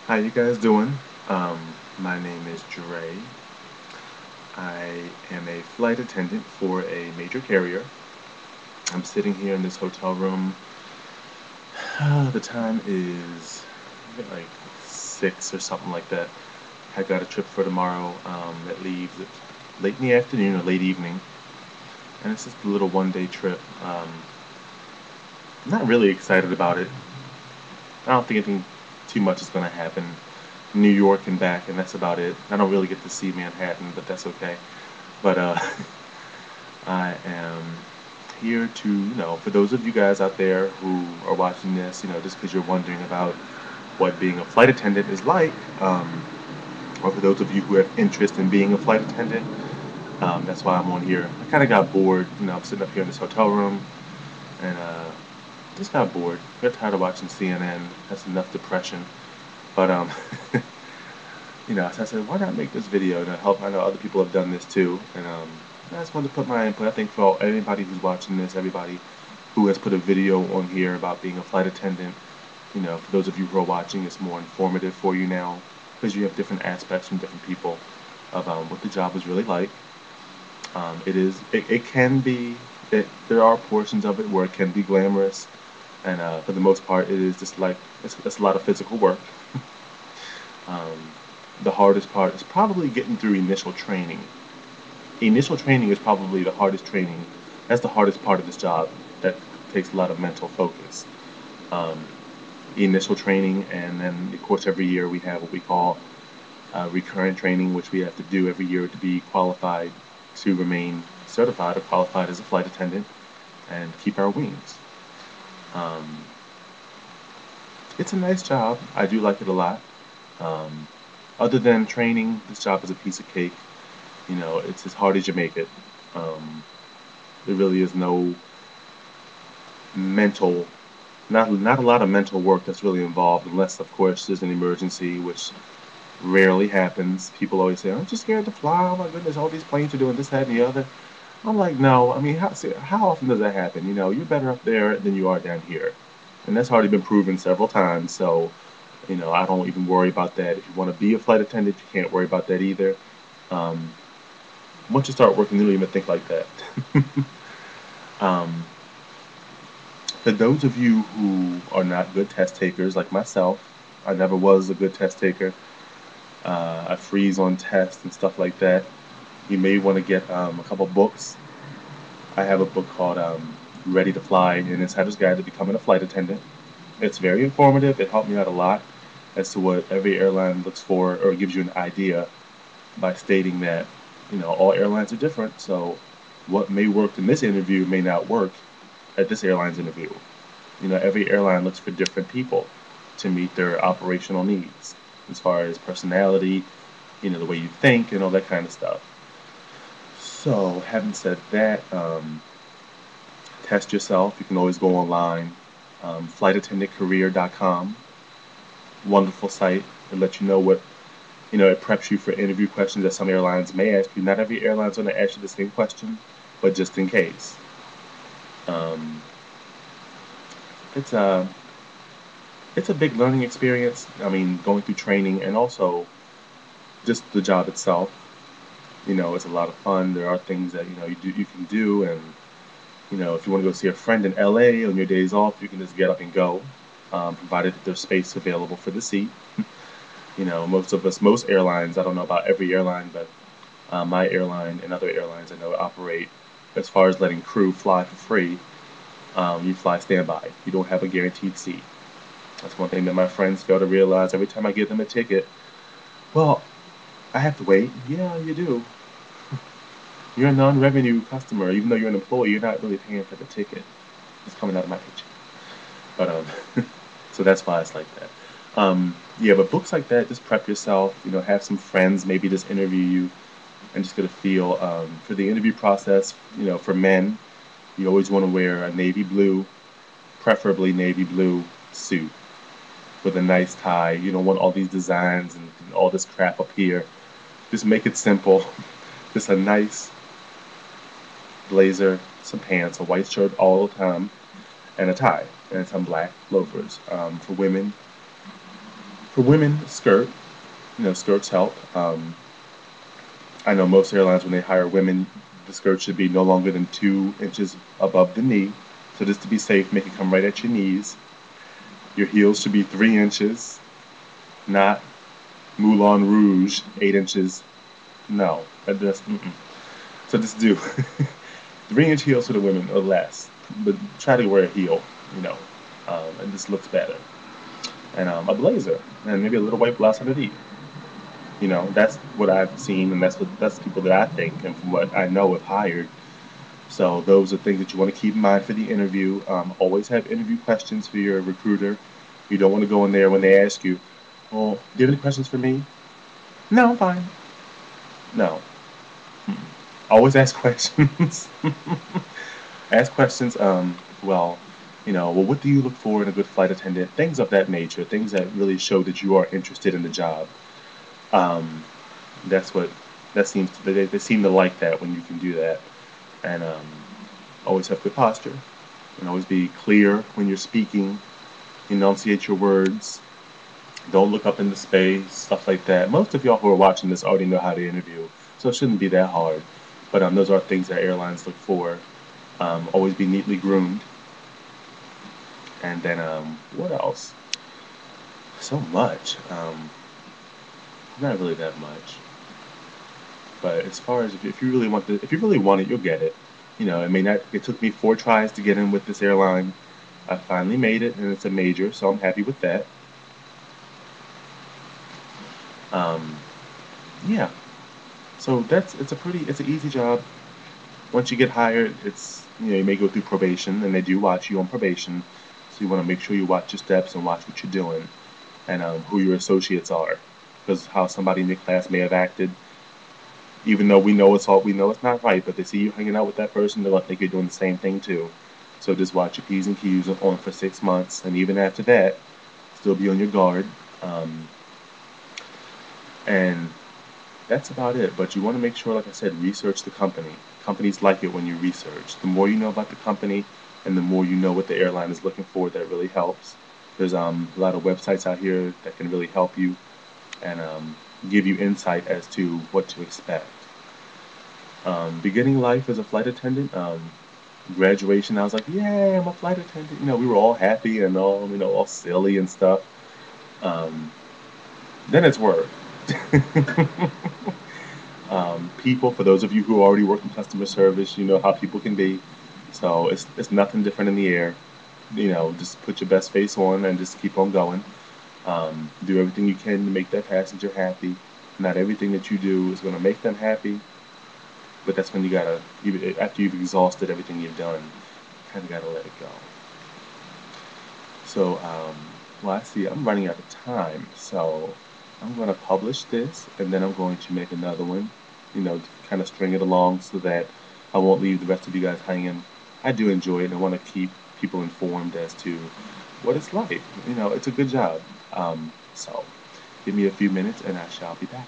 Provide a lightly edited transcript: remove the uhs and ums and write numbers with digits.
How you guys doing? Um, my name is Dre. I am a flight attendant for a major carrier. I'm sitting here in this hotel room. The time is like 6 or something like that. I got a trip for tomorrow that leaves at late in the afternoon or late evening, and it's just a little one-day trip. I'm not really excited about it. I don't think anything too much is going to happen. New York and back, and that's about it. I don't really get to see Manhattan, but that's okay. But I am here to, for those of you guys out there who are watching this, just because you're wondering about what being a flight attendant is like, or for those of you who have interest in being a flight attendant, that's why I'm on here. I kind of got bored, I'm sitting up here in this hotel room and just got bored. Got tired of watching CNN. That's enough depression. But so I said, why not make this video to help? I know other people have done this too, and I just wanted to put my input. I think for anybody who's watching this, everybody who has put a video on here about being a flight attendant, for those of you who are watching, it's more informative for you now because you have different aspects from different people of what the job is really like. It can be, there are portions of it where it can be glamorous, and for the most part, it is just like it's a lot of physical work. Um, the hardest part is probably getting through initial training. Initial training is probably the hardest training. That's the hardest part of this job. That takes a lot of mental focus. Um, Initial training, and then of course every year we have what we call recurrent training, which we have to do every year to be qualified to remain certified or qualified as a flight attendant and keep our wings. Um, it's a nice job. I do like it a lot. Um, Other than training, this job is a piece of cake. It's as hard as you make it. Um, there really is no mental, not a lot of mental work that's really involved, unless of course there's an emergency, which rarely happens. People always say, "Aren't you scared to fly? Oh my goodness, all these planes are doing this, that, and the other." I'm like, no. I mean, how often does that happen? You're better up there than you are down here, and that's already been proven several times. So, I don't even worry about that. If you want to be a flight attendant, you can't worry about that either. Um, Once you start working, you don't even think like that. um, for those of you who are not good test takers like myself, I never was a good test taker. I freeze on tests and stuff like that. You may want to get a couple books. I have a book called Ready to Fly, an Insider's Guide to Becoming a Flight Attendant. It's very informative. It helped me out a lot as to what every airline looks for or gives you an idea by stating that, all airlines are different. So what may work in this interview may not work at this airline's interview. Every airline looks for different people to meet their operational needs as far as personality, the way you think, and all that kind of stuff. So, having said that, test yourself. You can always go online, flightattendantcareer.com. Wonderful site. It lets you know it preps you for interview questions that some airlines may ask you. Not every airline's going to ask you the same question, but just in case. Um, it's a it's a big learning experience. I mean, going through training and also just the job itself. It's a lot of fun. There are things that you can do, and if you want to go see a friend in LA on your days off, you can just get up and go, provided that there's space available for the seat. Most airlines, I don't know about every airline, but my airline and other airlines I know operate as far as letting crew fly for free. You fly standby. You don't have a guaranteed seat. That's one thing that my friends fail to realize every time I give them a ticket. Well, I have to wait. Yeah, you do. You're a non-revenue customer. Even though you're an employee, you're not really paying for the ticket. It's coming out of my paycheck. But so that's why it's like that. Yeah, but books like that, just prep yourself. Have some friends maybe just interview you and just get a feel for the interview process. For men, you always want to wear a navy blue, preferably navy blue suit with a nice tie. You don't want all these designs and all this crap up here. Just make it simple. Just a nice blazer, some pants, a white shirt all the time, and a tie, and some black loafers. For women, For women, skirt. Skirts help. I know most airlines, when they hire women, the skirt should be no longer than 2 inches above the knee. So just to be safe, make it come right at your knees. Your heels should be 3 inches, not Moulin Rouge, 8 inches. No, that does. Mm-mm. So just do 3 inch heels for the women or less, but try to wear a heel, you know, and this looks better. And a blazer, and maybe a little white blouse underneath. That's what I've seen, and that's people that I think, and from what I know have hired. So those are things that you want to keep in mind for the interview. Always have interview questions for your recruiter. You don't want to go in there when they ask you, "Well, do you have any questions for me?" No, I'm fine. No. Mm-mm. Always ask questions. Ask questions. Well, what do you look for in a good flight attendant? Things of that nature. Things that really show that you are interested in the job. Um, that's what that seems to, they seem to like that when you can do that. And always have good posture, and always be clear when you're speaking. Enunciate your words. Don't look up into space, stuff like that. Most of y'all who are watching this already know how to interview, so it shouldn't be that hard. But those are things that airlines look for. Always be neatly groomed. And then what else? So much. Not really that much. But as far as if you really want if you really want it, you'll get it. It may not. It took me 4 tries to get in with this airline. I finally made it, and it's a major, so I'm happy with that. Um, yeah. So it's an easy job. Once you get hired, you may go through probation, and they do watch you on probation. So you want to make sure you watch your steps and watch what you're doing, and who your associates are, because how somebody in your class may have acted, even though we know it's not right, but they see you hanging out with that person, they're gonna think you're doing the same thing too. So just watch your P's and Q's on for 6 months, and even after that, still be on your guard. Um, and that's about it. But you want to make sure, like I said, research the company. Companies like it when you research. The more you know about the company, and the more you know what the airline is looking for, that really helps. There's a lot of websites out here that can really help you and give you insight as to what to expect. Beginning life as a flight attendant, graduation, I was like, yeah, I'm a flight attendant. We were all happy and all silly and stuff. Um, then it's work. People, for those of you who already work in customer service, you know how people can be. So it's nothing different in the air. Just put your best face on and just keep on going. Do everything you can to make that passenger happy. Not everything that you do is going to make them happy, but that's when after you've exhausted everything you've done, kind of gotta let it go. So, well, I see I'm running out of time, so I'm gonna publish this, and then I'm going to make another one, to kind of string it along so that I won't leave the rest of you guys hanging. I do enjoy it, and I want to keep people informed as to what it's like. It's a good job. So, give me a few minutes, and I shall be back.